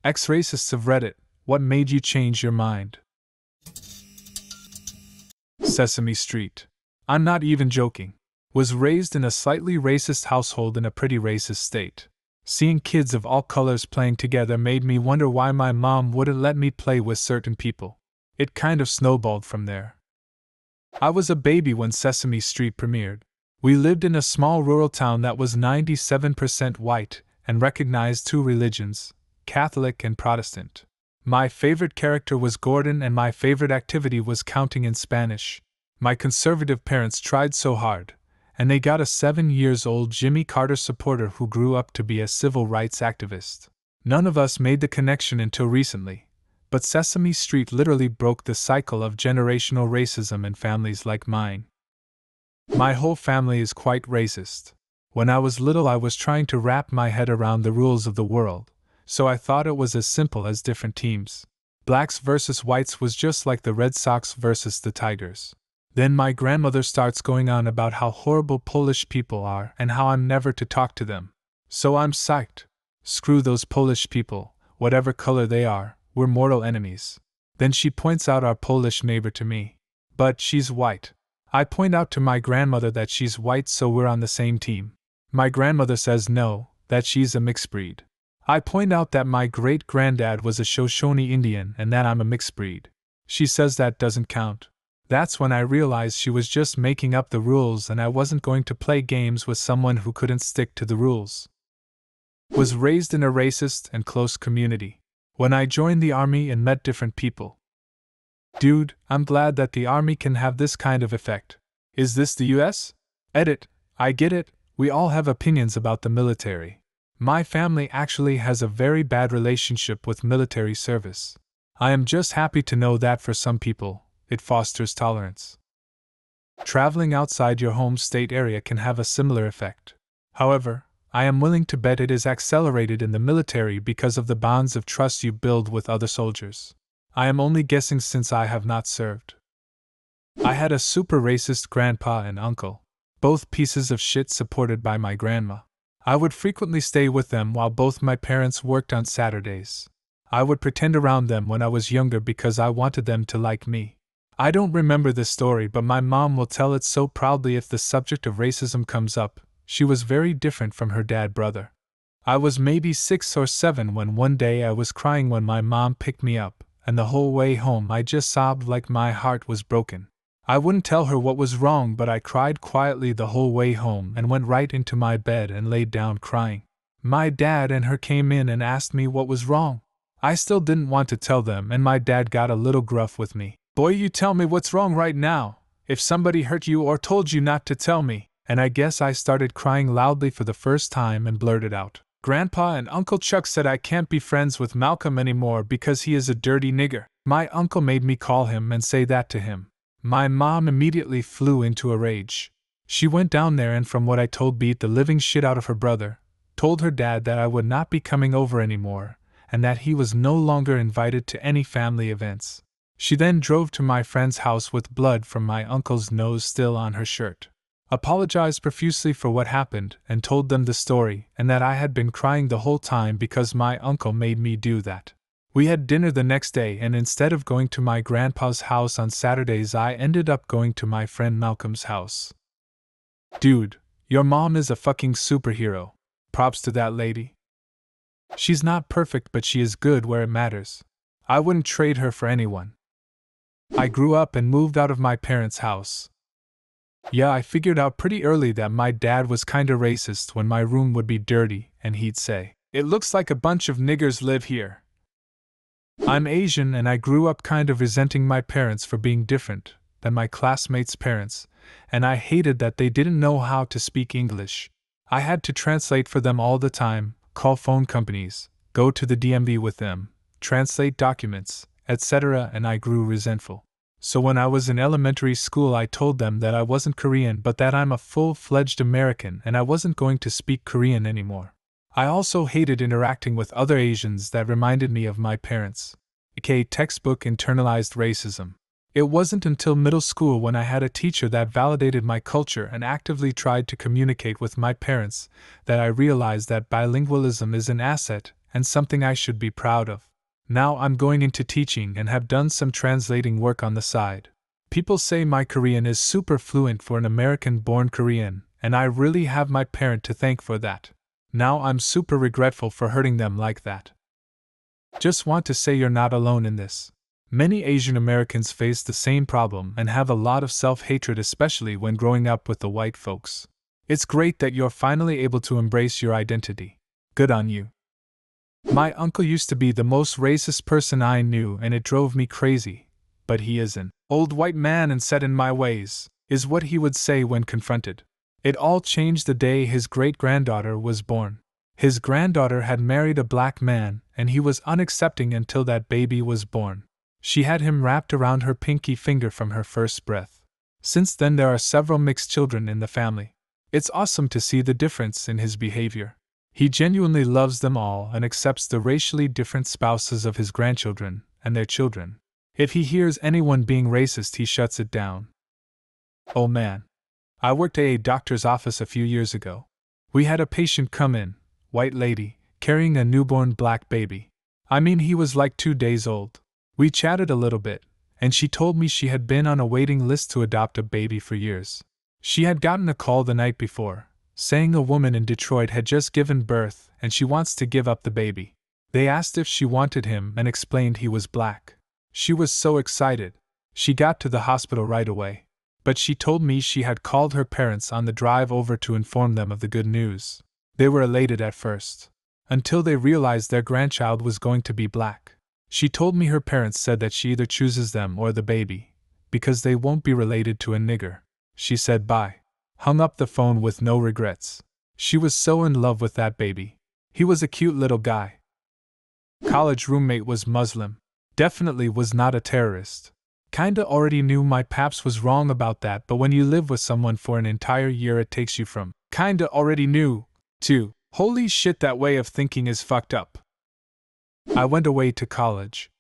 Ex-racists of Reddit, what made you change your mind? Sesame Street. I'm not even joking. Was raised in a slightly racist household in a pretty racist state. Seeing kids of all colors playing together made me wonder why my mom wouldn't let me play with certain people. It kind of snowballed from there. I was a baby when Sesame Street premiered. We lived in a small rural town that was 97% white and recognized two religions, Catholic and Protestant. My favorite character was Gordon and my favorite activity was counting in Spanish. My conservative parents tried so hard, and they got a 7-year-old Jimmy Carter supporter who grew up to be a civil rights activist. None of us made the connection until recently, but Sesame Street literally broke the cycle of generational racism in families like mine. My whole family is quite racist. When I was little, I was trying to wrap my head around the rules of the world, so I thought it was as simple as different teams. Blacks versus whites was just like the Red Sox versus the Tigers. Then my grandmother starts going on about how horrible Polish people are and how I'm never to talk to them. So I'm psyched. Screw those Polish people, whatever color they are, we're mortal enemies. Then she points out our Polish neighbor to me. But she's white. I point out to my grandmother that she's white, so we're on the same team. My grandmother says no, that she's a mixed breed. I point out that my great-granddad was a Shoshone Indian and that I'm a mixed breed. She says that doesn't count. That's when I realized she was just making up the rules and I wasn't going to play games with someone who couldn't stick to the rules. Was raised in a racist and close community. When I joined the army and met different people. Dude, I'm glad that the army can have this kind of effect. Is this the US? Edit. I get it, we all have opinions about the military. My family actually has a very bad relationship with military service. I am just happy to know that for some people, it fosters tolerance. Traveling outside your home state area can have a similar effect. However, I am willing to bet it is accelerated in the military because of the bonds of trust you build with other soldiers. I am only guessing since I have not served. I had a super racist grandpa and uncle, both pieces of shit supported by my grandma. I would frequently stay with them while both my parents worked on Saturdays. I would pretend around them when I was younger because I wanted them to like me. I don't remember this story, but my mom will tell it so proudly if the subject of racism comes up. She was very different from her dad brother. I was maybe 6 or 7 when one day I was crying when my mom picked me up, and the whole way home I just sobbed like my heart was broken. I wouldn't tell her what was wrong, but I cried quietly the whole way home and went right into my bed and laid down crying. My dad and her came in and asked me what was wrong. I still didn't want to tell them, and my dad got a little gruff with me. Boy, you tell me what's wrong right now. If somebody hurt you or told you not to tell me. And I guess I started crying loudly for the first time and blurted out. Grandpa and Uncle Chuck said I can't be friends with Malcolm anymore because he is a dirty nigger. My uncle made me call him and say that to him. My mom immediately flew into a rage. She went down there and, from what I told, beat the living shit out of her brother, told her dad that I would not be coming over anymore, and that he was no longer invited to any family events. She then drove to my friend's house with blood from my uncle's nose still on her shirt. Apologized profusely for what happened and told them the story and that I had been crying the whole time because my uncle made me do that. We had dinner the next day, and instead of going to my grandpa's house on Saturdays, I ended up going to my friend Malcolm's house. Dude, your mom is a fucking superhero. Props to that lady. She's not perfect, but she is good where it matters. I wouldn't trade her for anyone. I grew up and moved out of my parents' house. Yeah, I figured out pretty early that my dad was kinda racist when my room would be dirty and he'd say, "It looks like a bunch of niggers live here." I'm Asian and I grew up kind of resenting my parents for being different than my classmates' parents, and I hated that they didn't know how to speak English. I had to translate for them all the time, call phone companies, go to the DMV with them, translate documents, etc., and I grew resentful. So when I was in elementary school, I told them that I wasn't Korean but that I'm a full-fledged American and I wasn't going to speak Korean anymore. I also hated interacting with other Asians that reminded me of my parents, aka textbook internalized racism. It wasn't until middle school, when I had a teacher that validated my culture and actively tried to communicate with my parents, that I realized that bilingualism is an asset and something I should be proud of. Now I'm going into teaching and have done some translating work on the side. People say my Korean is super fluent for an American-born Korean, and I really have my parent to thank for that. Now I'm super regretful for hurting them like that. Just want to say you're not alone in this. Many Asian Americans face the same problem and have a lot of self-hatred, especially when growing up with the white folks. It's great that you're finally able to embrace your identity. Good on you. My uncle used to be the most racist person I knew, and it drove me crazy. But he is an old white man and set in my ways, is what he would say when confronted. It all changed the day his great-granddaughter was born. His granddaughter had married a black man, and he was unaccepting until that baby was born. She had him wrapped around her pinky finger from her first breath. Since then there are several mixed children in the family. It's awesome to see the difference in his behavior. He genuinely loves them all and accepts the racially different spouses of his grandchildren and their children. If he hears anyone being racist, he shuts it down. Oh man. I worked at a doctor's office a few years ago. We had a patient come in, white lady, carrying a newborn black baby. I mean, he was like 2 days old. We chatted a little bit, and she told me she had been on a waiting list to adopt a baby for years. She had gotten a call the night before, saying a woman in Detroit had just given birth and she wants to give up the baby. They asked if she wanted him and explained he was black. She was so excited. She got to the hospital right away. But she told me she had called her parents on the drive over to inform them of the good news. They were elated at first, until they realized their grandchild was going to be black. She told me her parents said that she either chooses them or the baby, because they won't be related to a nigger. She said bye. Hung up the phone with no regrets. She was so in love with that baby. He was a cute little guy. College roommate was Muslim. Definitely was not a terrorist. Kinda already knew my paps was wrong about that, but when you live with someone for an entire year, it takes you from kinda already knew to holy shit, that way of thinking is fucked up. I went away to college.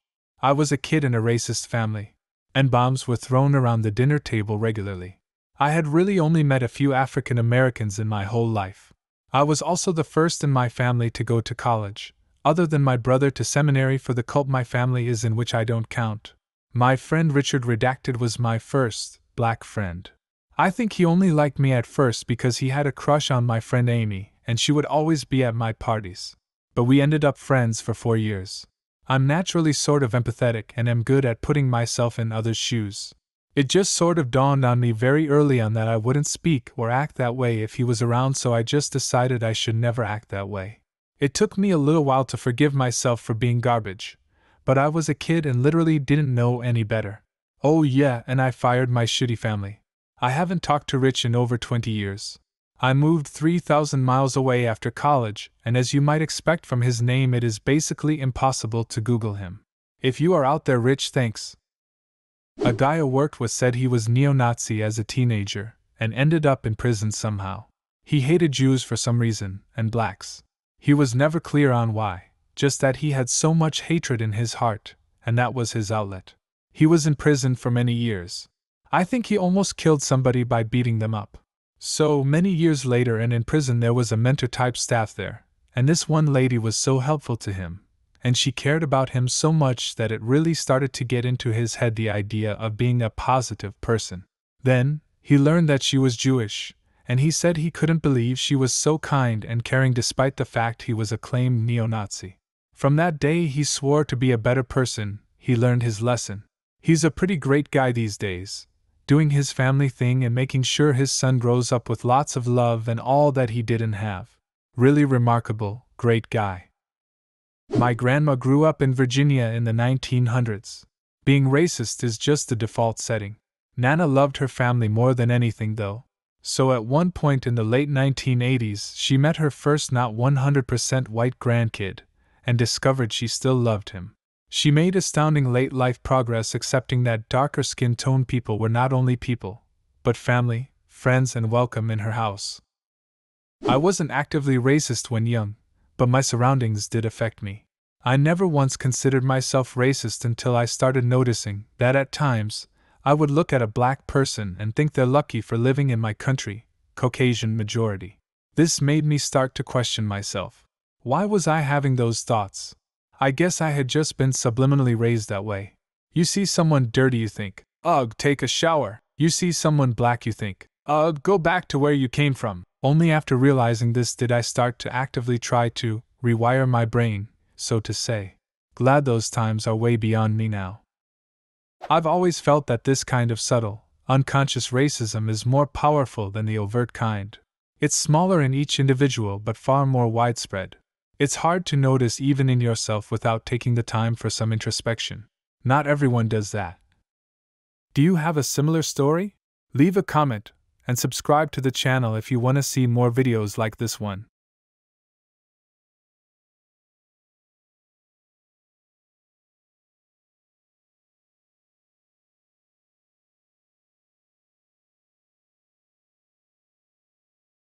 I was a kid in a racist family, and bombs were thrown around the dinner table regularly. I had really only met a few African Americans in my whole life. I was also the first in my family to go to college, other than my brother to seminary for the cult my family is in, which I don't count. My friend Richard Redacted was my first black friend. I think he only liked me at first because he had a crush on my friend Amy, and she would always be at my parties. But we ended up friends for 4 years. I'm naturally sort of empathetic and am good at putting myself in others' shoes. It just sort of dawned on me very early on that I wouldn't speak or act that way if he was around, so I just decided I should never act that way. It took me a little while to forgive myself for being garbage, but I was a kid and literally didn't know any better. Oh yeah, and I fired my shitty family. I haven't talked to Rich in over 20 years. I moved 3,000 miles away after college, and as you might expect from his name, it is basically impossible to Google him. If you are out there, Rich, thanks. A guy I worked with said he was neo-Nazi as a teenager, and ended up in prison somehow. He hated Jews for some reason, and blacks. He was never clear on why, just that he had so much hatred in his heart, and that was his outlet. He was in prison for many years. I think he almost killed somebody by beating them up. So many years later, and in prison there was a mentor-type staff there, and this one lady was so helpful to him, and she cared about him so much that it really started to get into his head the idea of being a positive person. Then, he learned that she was Jewish, and he said he couldn't believe she was so kind and caring despite the fact he was a claimed neo-Nazi. From that day he swore to be a better person. He learned his lesson. He's a pretty great guy these days, doing his family thing and making sure his son grows up with lots of love and all that he didn't have. Really remarkable, great guy. My grandma grew up in Virginia in the 1900s. Being racist is just the default setting. Nana loved her family more than anything though. So at one point in the late 1980s she met her first not 100% white grandkid, and discovered she still loved him. She made astounding late-life progress accepting that darker skin tone people were not only people, but family, friends, and welcome in her house. I wasn't actively racist when young, but my surroundings did affect me. I never once considered myself racist until I started noticing that at times, I would look at a black person and think they're lucky for living in my country, Caucasian majority. This made me start to question myself. Why was I having those thoughts? I guess I had just been subliminally raised that way. You see someone dirty, you think, ugh, take a shower. You see someone black, you think, ugh, go back to where you came from. Only after realizing this did I start to actively try to rewire my brain, so to say. Glad those times are way beyond me now. I've always felt that this kind of subtle, unconscious racism is more powerful than the overt kind. It's smaller in each individual but far more widespread. It's hard to notice even in yourself without taking the time for some introspection. Not everyone does that. Do you have a similar story? Leave a comment and subscribe to the channel if you want to see more videos like this one.